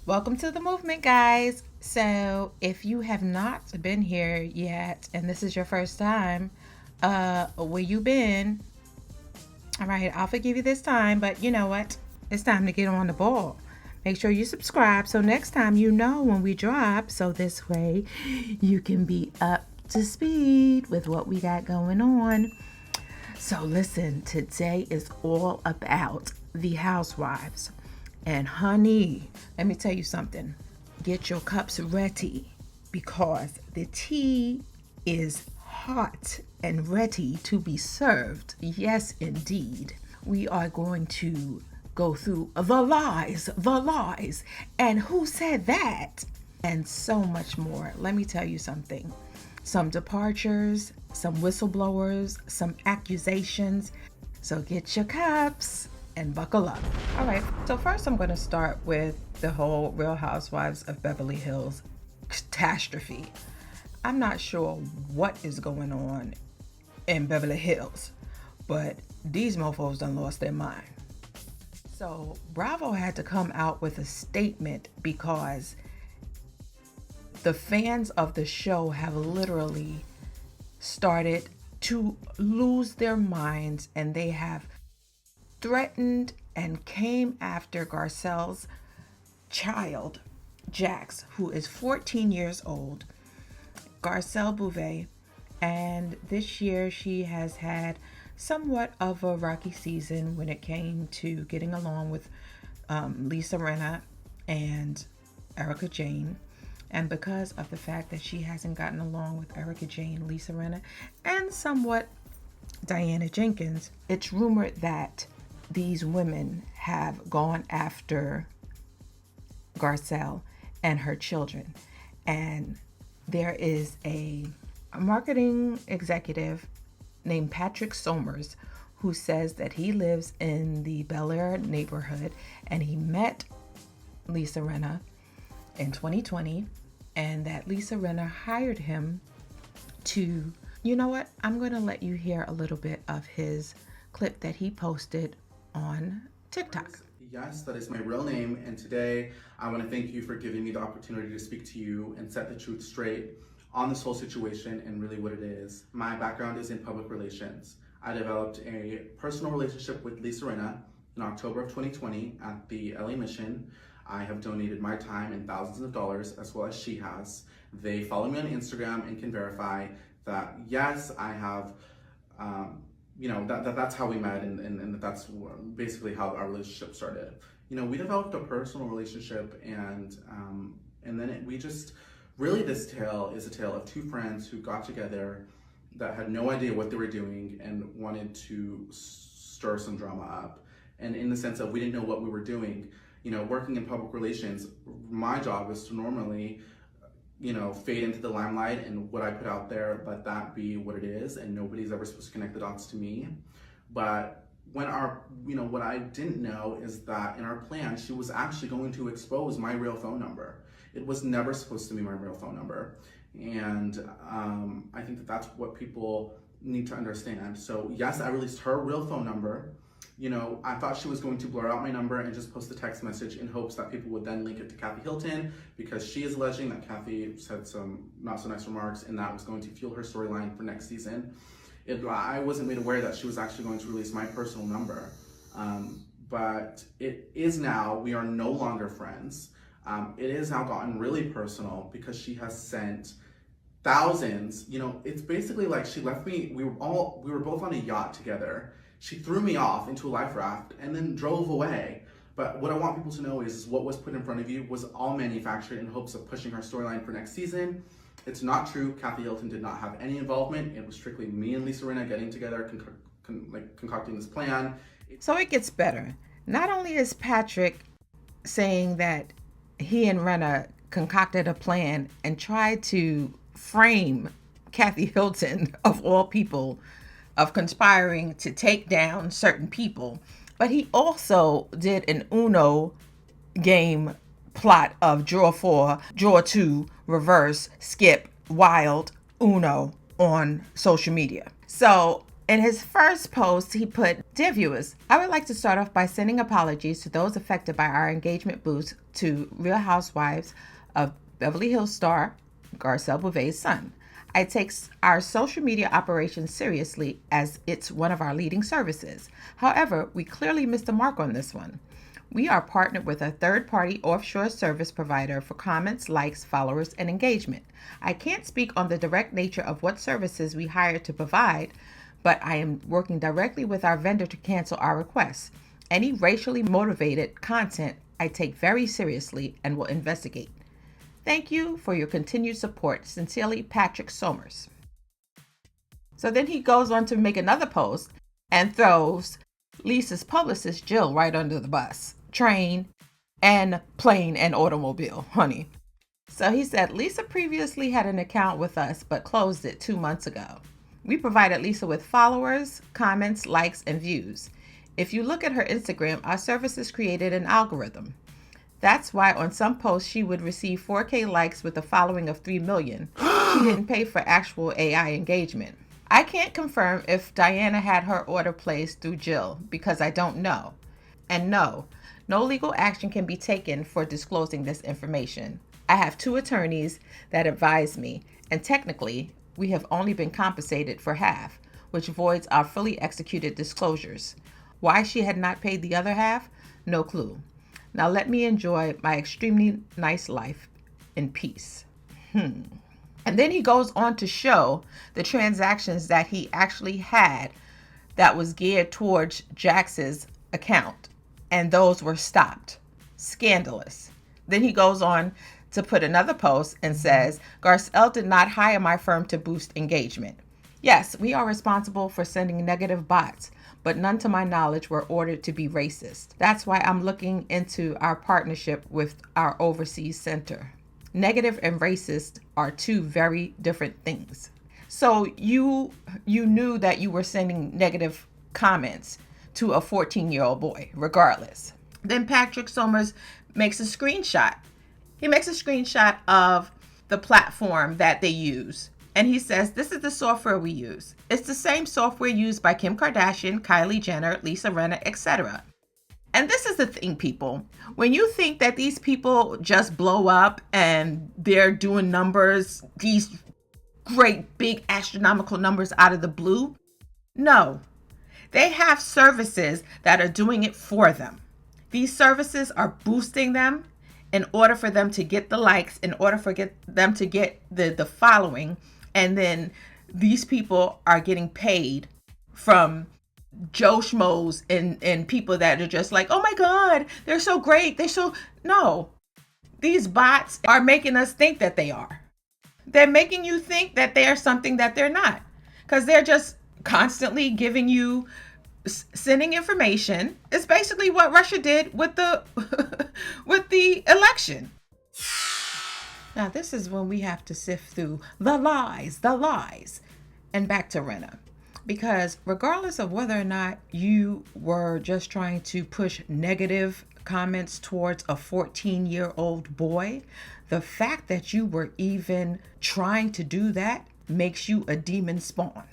Welcome to the movement, guys. So, if you have not been here yet and this is your first time, where you been? All right, I'll forgive you this time, but you know what? It's time to get on the ball. Make sure you subscribe so next time you know when we drop, so this way you can be up to speed with what we got going on. So listen, today is all about the housewives. And honey, let me tell you something. Get your cups ready because the tea is hot and ready to be served. Yes, indeed. We are going to go through the lies, and who said that, and so much more. Let me tell you something. Some departures, some whistleblowers, some accusations. So get your cups and buckle up. All right, so first I'm going to start with the whole Real Housewives of Beverly Hills catastrophe. I'm not sure what is going on in Beverly Hills, but these mofos done lost their mind. So Bravo had to come out with a statement because the fans of the show have literally started to lose their minds, and they have threatened and came after Garcelle's child, Jax, who is 14 years old, Garcelle Beauvais, and this year she has had somewhat of a rocky season when it came to getting along with Lisa Rinna and Erika Jayne. And because of the fact that she hasn't gotten along with Erika Jayne, Lisa Rinna, and somewhat Dianna Jenkins, it's rumored that these women have gone after Garcelle and her children. And there is a marketing executive named Patrick Somrs who says that he lives in the Bel Air neighborhood and he met Lisa Rinna in 2020, and that Lisa Rinna hired him to, you know what, I'm going to let you hear a little bit of his clip that he posted on TikTok. Yes, that is my real name, and today I want to thank you for giving me the opportunity to speak to you and set the truth straight on this whole situation and really what it is. My background is in public relations. I developed a personal relationship with Lisa Rinna in October of 2020 at the LA Mission. I have donated my time and thousands of dollars, as well as she has. They follow me on Instagram and can verify that yes, I have that's how we met, and that's basically how our relationship started. We developed a personal relationship, and then we just really, this tale is a tale of two friends who got together that had no idea what they were doing and wanted to stir some drama up. And in the sense of we didn't know what we were doing. Working in public relations, my job is to normally fade into the limelight, and what I put out there, let that be what it is, and nobody's ever supposed to connect the dots to me. But when what I didn't know is that in our plan, she was actually going to expose my real phone number. It was never supposed to be my real phone number. And I think that that's what people need to understand. So yes, I released her real phone number. I thought she was going to blur out my number and just post a text message in hopes that people would then link it to Kathy Hilton, because she is alleging that Kathy said some not so nice remarks and that was going to fuel her storyline for next season. I wasn't made aware that she was actually going to release my personal number. But it is now, we are no longer friends. It has now gotten really personal because she has sent thousands, it's basically like she left me, we were both on a yacht together. She threw me off into a life raft and then drove away. But what I want people to know is what was put in front of you was all manufactured in hopes of pushing her storyline for next season. It's not true. Kathy Hilton did not have any involvement. It was strictly me and Lisa Rinna getting together, concocting this plan. So it gets better. Not only is Patrick saying that he and Rinna concocted a plan and tried to frame Kathy Hilton, of all people, of conspiring to take down certain people, but he also did an Uno game plot of draw 4, draw 2, reverse, skip, wild, Uno on social media. So In his first post, he put, "Dear viewers, I would like to start off by sending apologies to those affected by our engagement boost to Real Housewives of Beverly Hills star Garcelle Beauvais' son. I take our social media operations seriously as it's one of our leading services. However, we clearly missed the mark on this one. We are partnered with a third-party offshore service provider for comments, likes, followers, and engagement. I can't speak on the direct nature of what services we hired to provide, but I am working directly with our vendor to cancel our requests. Any racially motivated content I take very seriously and will investigate. Thank you for your continued support. Sincerely, Patrick Somrs." So then he goes on to make another post and throws Lisa's publicist, Jill, right under the bus, train, and plane and automobile, honey. So he said, "Lisa previously had an account with us, but closed it 2 months ago. We provided Lisa with followers, comments, likes, and views. If you look at her Instagram, our services created an algorithm. That's why on some posts she would receive 4K likes with a following of 3 million. She didn't pay for actual AI engagement. I can't confirm if Diana had her order placed through Jill because I don't know. And no legal action can be taken for disclosing this information. I have 2 attorneys that advise me, and technically, we have only been compensated for half, which voids our fully executed disclosures. Why she had not paid the other half? No clue. Now let me enjoy my extremely nice life in peace." And then he goes on to show the transactions that he actually had that was geared towards Jax's account, and those were stopped. Scandalous. Then he goes on to put another post and says, "Garcelle did not hire my firm to boost engagement. Yes, we are responsible for sending negative bots, but none to my knowledge were ordered to be racist. That's why I'm looking into our partnership with our overseas center. Negative and racist are 2 very different things." So you knew that you were sending negative comments to a 14-year-old boy, regardless. Then Patrick Somrs makes a screenshot. He makes a screenshot of the platform that they use. And he says, "This is the software we use. It's the same software used by Kim Kardashian, Kylie Jenner, Lisa Rinna, etc." And this is the thing, people. When you think that these people just blow up and they're doing numbers, these great big astronomical numbers out of the blue, no. They have services that are doing it for them. These services are boosting them in order for them to get the likes, in order for them to get the following. And then these people are getting paid from Joe Schmoes and people that are just like, "Oh my God, they're so great. No, these bots are making us think that they are. They're making you think that they are something that they're not, because they're just constantly giving you, sending information. It's basically what Russia did with the with the election. Now, this is when we have to sift through the lies, and back to Rinna. Because regardless of whether or not you were just trying to push negative comments towards a 14-year-old boy, the fact that you were even trying to do that makes you a demon spawn.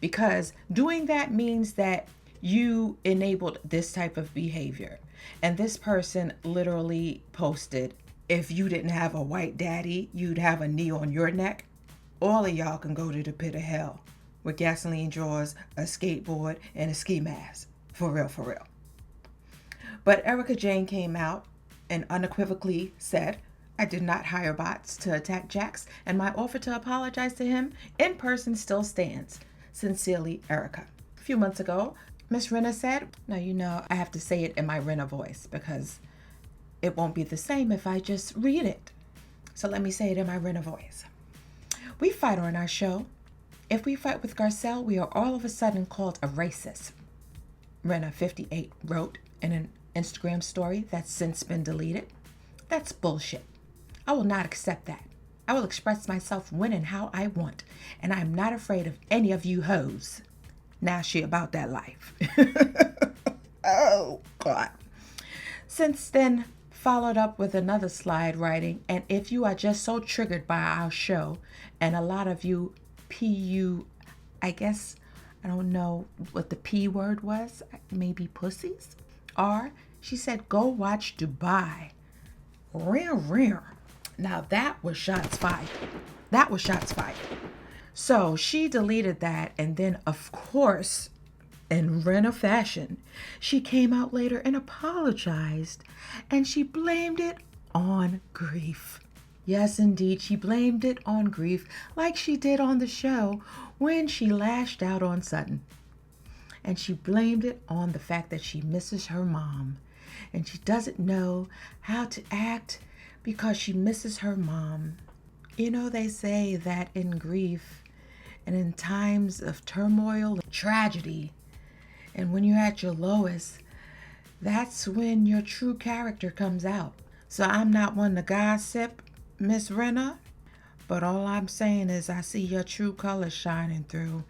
Because doing that means that you enabled this type of behavior. And this person literally posted, "If you didn't have a white daddy, you'd have a knee on your neck. All of y'all can go to the pit of hell with gasoline drawers, a skateboard, and a ski mask. For real, for real." But Erika Jayne came out and unequivocally said, "I did not hire bots to attack Jax, and my offer to apologize to him in person still stands. Sincerely, Erika." A few months ago, Miss Rinna said, now I have to say it in my Rinna voice because it won't be the same if I just read it. So let me say it in my Rinna voice. "We fight on our show. If we fight with Garcelle, we are all of a sudden called a racist," Rinna 58 wrote in an Instagram story that's since been deleted. "That's bullshit. I will not accept that. I will express myself when and how I want, and I am not afraid of any of you hoes." Now she about that life. Oh, God. Since then, followed up with another slide writing, "And if you are just so triggered by our show, and a lot of you I guess I don't know what the P word was, maybe pussies. Or she said, go watch Dubai. Rare. Now that was shots fired. That was shots fired. So she deleted that, and then, of course, in Rinna fashion, she came out later and apologized, and she blamed it on grief. Yes, indeed, she blamed it on grief, like she did on the show when she lashed out on Sutton. And she blamed it on the fact that she misses her mom, and she doesn't know how to act because she misses her mom. You know, they say that in grief and in times of turmoil and tragedy, and when you're at your lowest, that's when your true character comes out. So I'm not one to gossip, Miss Rinna, but all I'm saying is I see your true colors shining through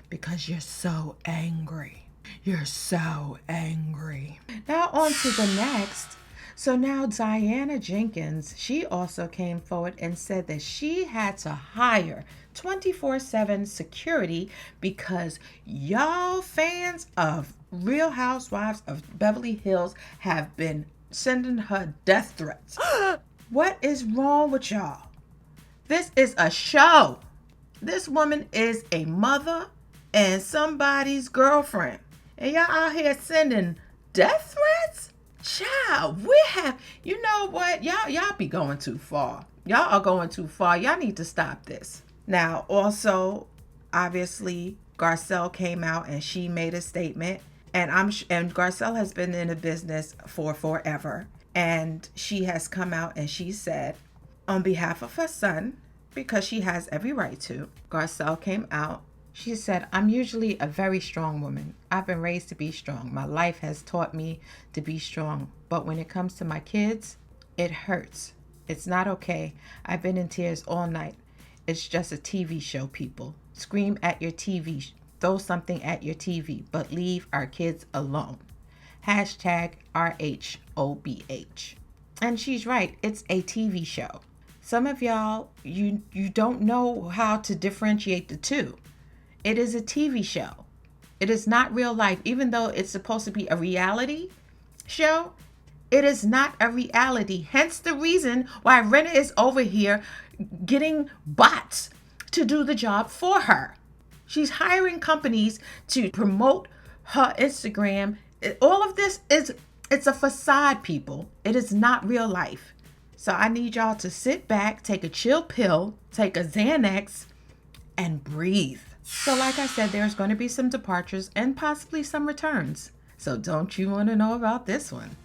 because you're so angry. You're so angry. Now on to the next. So now Dianna Jenkins, she also came forward and said that she had to hire 24/7 security because y'all fans of Real Housewives of Beverly Hills have been sending her death threats. What is wrong with y'all? This is a show. This woman is a mother and somebody's girlfriend. And y'all out here sending death threats? Child, we have, you know what? Y'all be going too far. Y'all are going too far. Y'all need to stop this. Now, also, obviously, Garcelle came out and she made a statement. And Garcelle has been in the business for forever. And she has come out and she said, on behalf of her son, because she has every right to, Garcelle came out. She said, I'm usually a very strong woman. I've been raised to be strong. My life has taught me to be strong. But when it comes to my kids, it hurts. It's not okay. I've been in tears all night. It's just a TV show, people. Scream at your TV. Throw something at your TV. But leave our kids alone. Hashtag RHOBH. And she's right. It's a TV show. Some of y'all, you don't know how to differentiate the two. It is a TV show. It is not real life. Even though it's supposed to be a reality show, it is not a reality. Hence the reason why Rinna is over here getting bots to do the job for her. She's hiring companies to promote her Instagram. All of this it's a facade, people. It is not real life. So I need y'all to sit back, take a chill pill, take a Xanax, and breathe. So like I said, there's going to be some departures and possibly some returns. So don't you want to know about this one?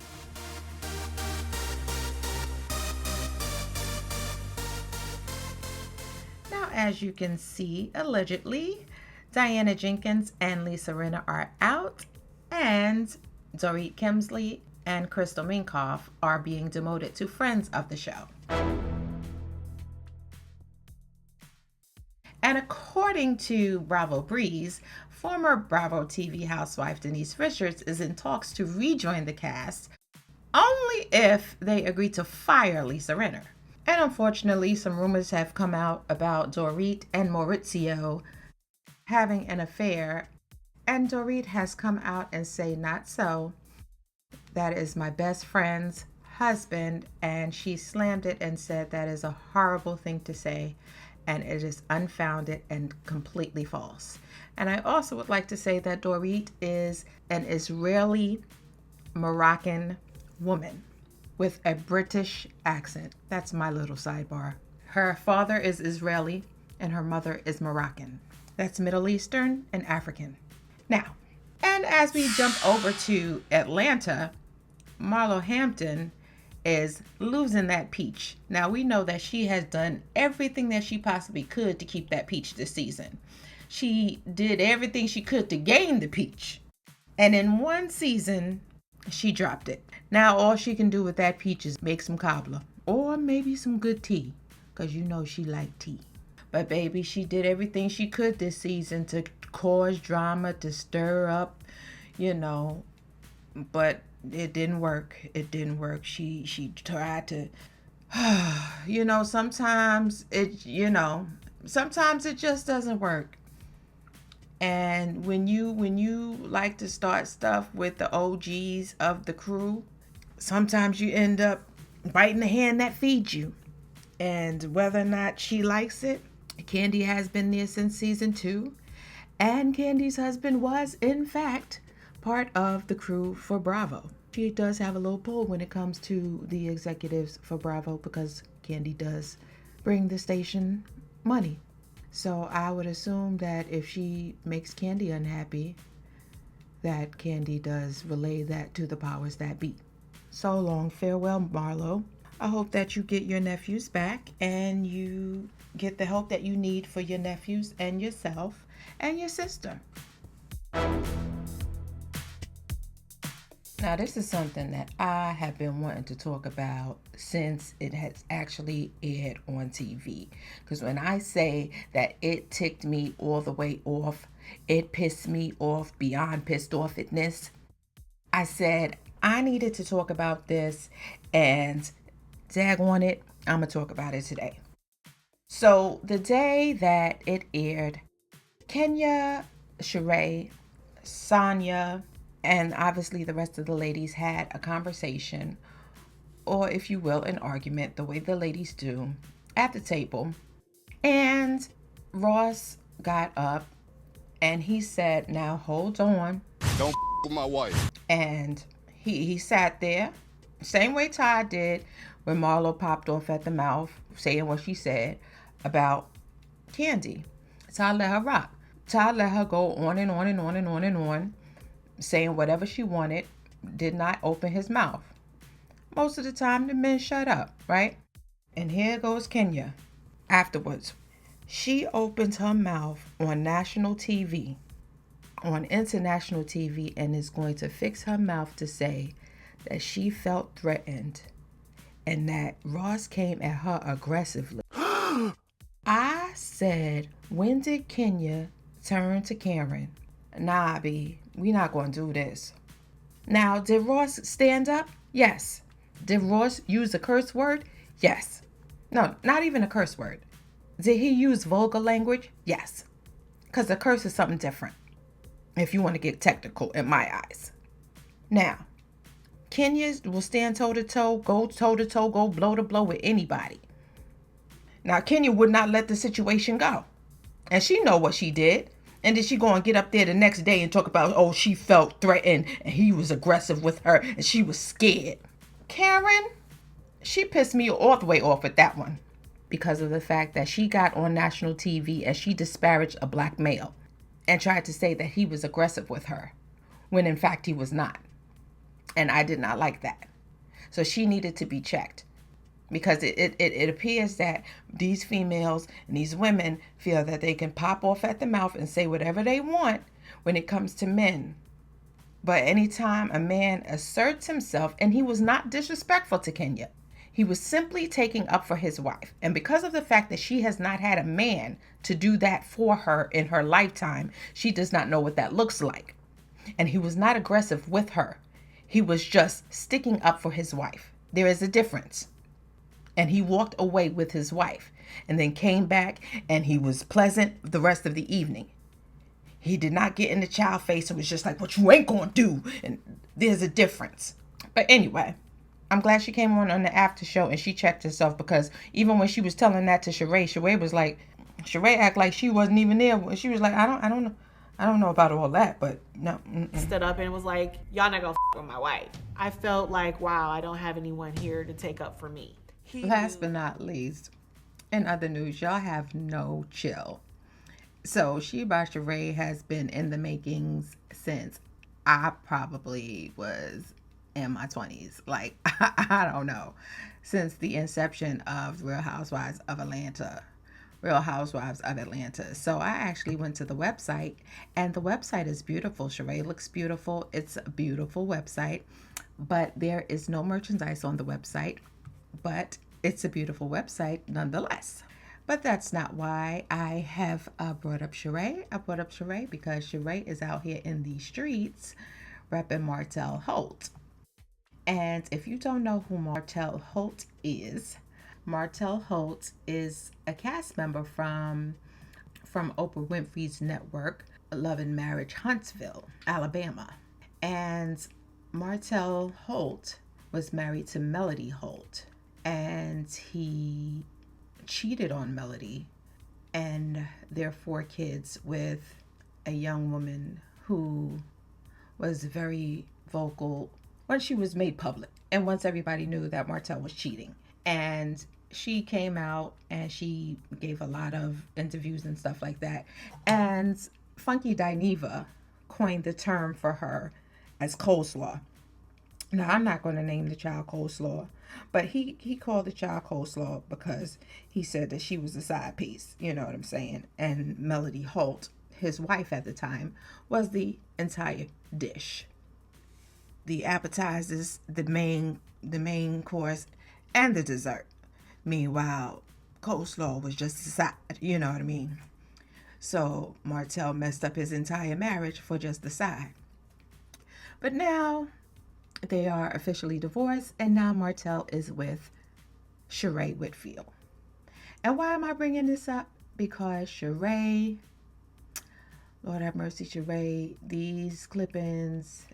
Now, as you can see, allegedly, Dianna Jenkins and Lisa Rinna are out, and Dorit Kemsley and Crystal Minkoff are being demoted to friends of the show. And according to Bravo Breeze, former Bravo TV housewife Denise Richards is in talks to rejoin the cast only if they agree to fire Lisa Rinna. And unfortunately, some rumors have come out about Dorit and Maurizio having an affair. And Dorit has come out and say, not so. That is my best friend's husband. And she slammed it and said that is a horrible thing to say. And it is unfounded and completely false. And I also would like to say that Dorit is an Israeli Moroccan woman with a British accent. That's my little sidebar. Her father is Israeli and her mother is Moroccan. That's Middle Eastern and African. Now, and as we jump over to Atlanta, Marlo Hampton is losing that peach. Now, we know that she has done everything that she possibly could to keep that peach this season. She did everything she could to gain the peach. And in one season, she dropped it. Now, all she can do with that peach is make some cobbler or maybe some good tea, because you know she liked tea. But baby, she did everything she could this season to cause drama, to stir up, but it didn't work. It didn't work. She tried to, sometimes it just doesn't work. And when you like to start stuff with the OGs of the crew, sometimes you end up biting the hand that feeds you. And whether or not she likes it, Kandi has been there since season 2. And Kandi's husband was, in fact, part of the crew for Bravo. She does have a little pull when it comes to the executives for Bravo because Kandi does bring the station money. So I would assume that if she makes Kandi unhappy, that Kandi does relay that to the powers that be. So long, farewell, Marlo. I hope that you get your nephews back and you get the help that you need for your nephews and yourself and your sister. Now, this is something that I have been wanting to talk about since it has actually aired on TV. Because when I say that it ticked me all the way off, it pissed me off beyond pissed offness, I said I needed to talk about this, and dag on it, I'm going to talk about it today. So, the day that it aired, Kenya, Shereé, Sonya, and obviously the rest of the ladies had a conversation, or if you will, an argument, the way the ladies do, at the table. And Ross got up and he said, now hold on. Don't with my wife. And he sat there, same way Todd did when Marlo popped off at the mouth, saying what she said about Kandi. Todd let her rock. Todd let her go on and on and on and on and on, saying whatever she wanted, did not open his mouth. Most of the time, the men shut up, right? And here goes Kenya. Afterwards, she opens her mouth on national TV, on international TV, and is going to fix her mouth to say that she felt threatened and that Ross came at her aggressively. I said, when did Kenya turn to Karen? Nah, B, we not going to do this. Now, did Ross stand up? Yes. Did Ross use a curse word? Yes. No, not even a curse word. Did he use vulgar language? Yes. Because a curse is something different, if you want to get technical in my eyes. Now, Kenya will stand toe-to-toe, go toe-to-toe, go blow-to-blow with anybody. Now, Kenya would not let the situation go. And she know what she did. And then she go and get up there the next day and talk about, oh, she felt threatened and he was aggressive with her and she was scared. Karen, she pissed me all the way off with that one because of the fact that she got on national TV and she disparaged a black male and tried to say that he was aggressive with her when in fact he was not. And I did not like that. So she needed to be checked. Because it appears that these females and these women feel that they can pop off at the mouth and say whatever they want when it comes to men. But anytime a man asserts himself, and he was not disrespectful to Kenya, he was simply taking up for his wife. And because of the fact that she has not had a man to do that for her in her lifetime, she does not know what that looks like. And he was not aggressive with her. He was just sticking up for his wife. There is a difference. And he walked away with his wife and then came back and he was pleasant the rest of the evening. He did not get in the child face and was just like, what you ain't gonna do. And there's a difference. But anyway, I'm glad she came on the after show and she checked herself, because even when she was telling that to Shereé was like, Shereé act like she wasn't even there. She was like, I don't know about all that, but no. Stood up and was like, y'all not gonna with my wife. I felt like, wow, I don't have anyone here to take up for me. Last but not least, in other news, y'all have no chill. So She by Shereé has been in the makings since I probably was in my 20s. Like, I don't know. Since the inception of Real Housewives of Atlanta. Real Housewives of Atlanta. So I actually went to the website, and the website is beautiful. Shereé looks beautiful. It's a beautiful website, but there is no merchandise on the website. But it's a beautiful website nonetheless. But that's not why I have brought up Shereé. I brought up Shereé because Shereé is out here in the streets repping Martell Holt. And if you don't know who Martell Holt is a cast member from Oprah Winfrey's network, Love and Marriage, Huntsville, Alabama. And Martell Holt was married to Melody Holt, and he cheated on Melody and their 4 kids with a young woman who was very vocal when she was made public, and once everybody knew that Martell was cheating. And she came out and she gave a lot of interviews and stuff like that. And Funky Dineva coined the term for her as coleslaw. Now, I'm not going to name the child coleslaw, but he called the child coleslaw because he said that she was a side piece, you know what I'm saying? And Melody Holt, his wife at the time, was the entire dish. The appetizers, the main course, and the dessert. Meanwhile, coleslaw was just a side, you know what I mean? So Martell messed up his entire marriage for just the side. But now they are officially divorced, and now Martell is with Shereé Whitfield. And why am I bringing this up? Because Shereé, Lord have mercy, Shereé, these clip-ins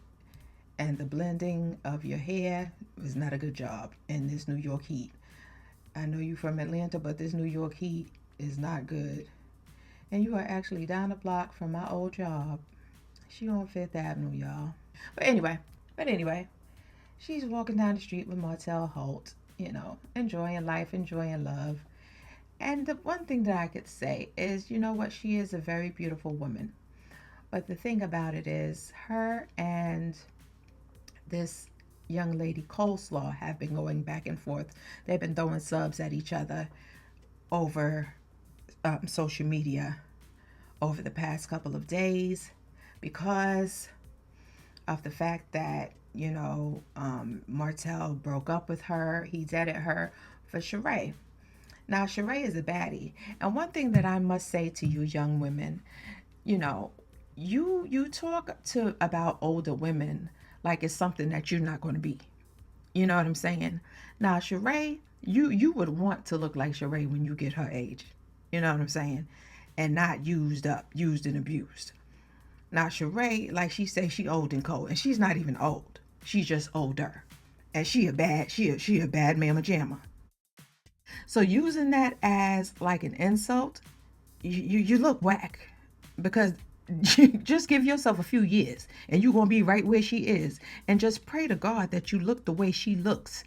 and the blending of your hair was not a good job in this New York heat. I know you from Atlanta, but this New York heat is not good. And you are actually down the block from my old job. She on Fifth Avenue, y'all. But anyway, she's walking down the street with Martell Holt, you know, enjoying life, enjoying love. And the one thing that I could say is, you know what, she is a very beautiful woman. But the thing about it is, her and this young lady Coleslaw have been going back and forth. They've been throwing subs at each other over social media over the past couple of days because of the fact that, you know, Martell broke up with her. He deaded her for Shereé. Now, Shereé is a baddie. And one thing that I must say to you young women, you know, you talk about older women like it's something that you're not going to be. You know what I'm saying? Now, Shereé, you would want to look like Shereé when you get her age. You know what I'm saying? And not used and abused. Now, Shereé, like she says, she old and cold. And she's not even old. She's just older. And she a bad mamma jamma. So using that as like an insult, you look whack. Because just give yourself a few years and you're going to be right where she is. And just pray to God that you look the way she looks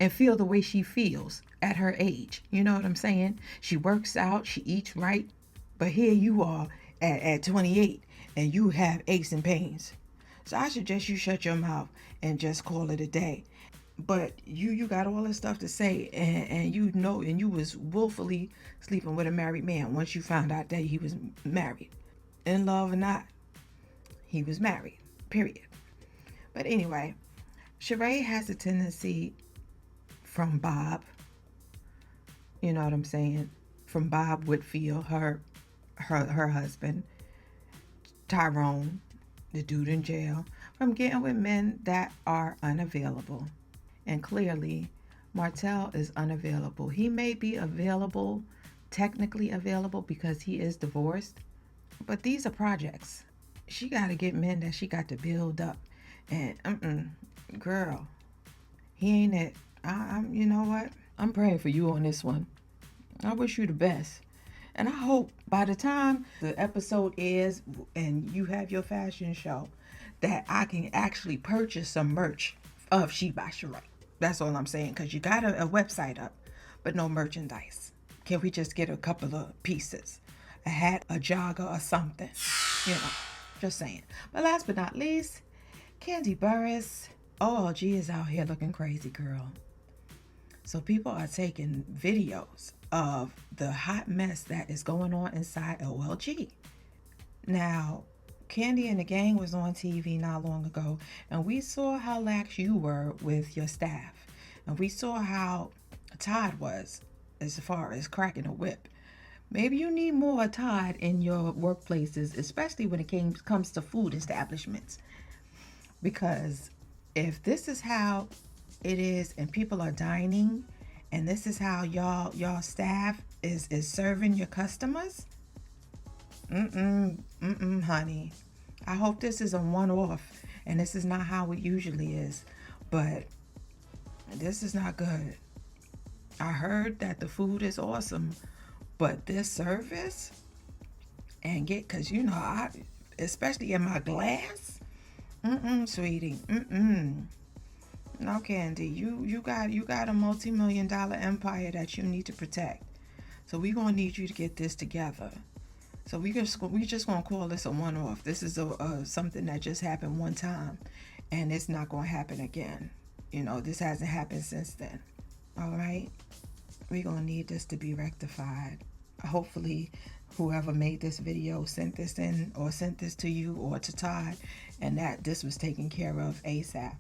and feel the way she feels at her age. You know what I'm saying? She works out, she eats right. But here you are at 28 and you have aches and pains. So I suggest you shut your mouth and just call it a day. But you got all this stuff to say and you know, and you was willfully sleeping with a married man once you found out that he was married. In love or not, he was married, period. But anyway, Shereé has a tendency from Bob, you know what I'm saying, from Bob Whitfield, her husband, Tyrone, the dude in jail, from getting with men that are unavailable. And clearly, Martell is unavailable. He may be available, technically available because he is divorced, but these are projects. She got to get men that she got to build up. And, girl, he ain't it. I'm, you know what? I'm praying for you on this one. I wish you the best. And I hope by the time the episode is and you have your fashion show, that I can actually purchase some merch of She by Shereé. That's all I'm saying, because you got a website up, but no merchandise. Can we just get a couple of pieces? A hat, a jogger, or something. You know, just saying. But last but not least, Kandi Burruss OLG is out here looking crazy, girl. So people are taking videos of the hot mess that is going on inside OLG. Now, Kandi and the gang was on TV not long ago, and we saw how lax you were with your staff. And we saw how Todd was as far as cracking a whip. Maybe you need more Todd in your workplaces, especially when it comes to food establishments. Because if this is how it is and people are dining, and this is how y'all staff is serving your customers, honey. I hope this is a one-off, and this is not how it usually is, but this is not good. I heard that the food is awesome, but this service, and because you know, I, especially in my glass, sweetie, no, Kandi, you got a multi-million-dollar empire that you need to protect. So we're gonna need you to get this together. So we just gonna call this a one-off. This is something that just happened one time, and it's not gonna happen again. You know, this hasn't happened since then. All right, we're gonna need this to be rectified. Hopefully, whoever made this video sent this in, or sent this to you or to Todd, and that this was taken care of ASAP,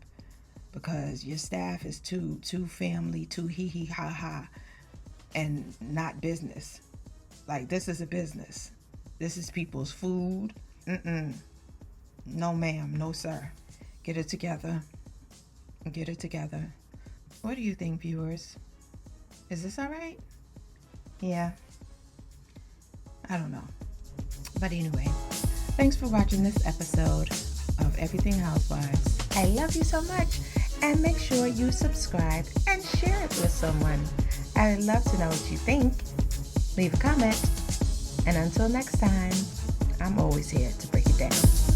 because your staff is too family, too hee ha ha, and not business. Like, this is a business. This is people's food. No ma'am, no sir. Get it together. Get it together. What do you think, viewers? Is this all right? Yeah. I don't know. But anyway, thanks for watching this episode of Everything Housewives. I love you so much. And make sure you subscribe and share it with someone. I'd love to know what you think. Leave a comment. And until next time, I'm always here to break it down.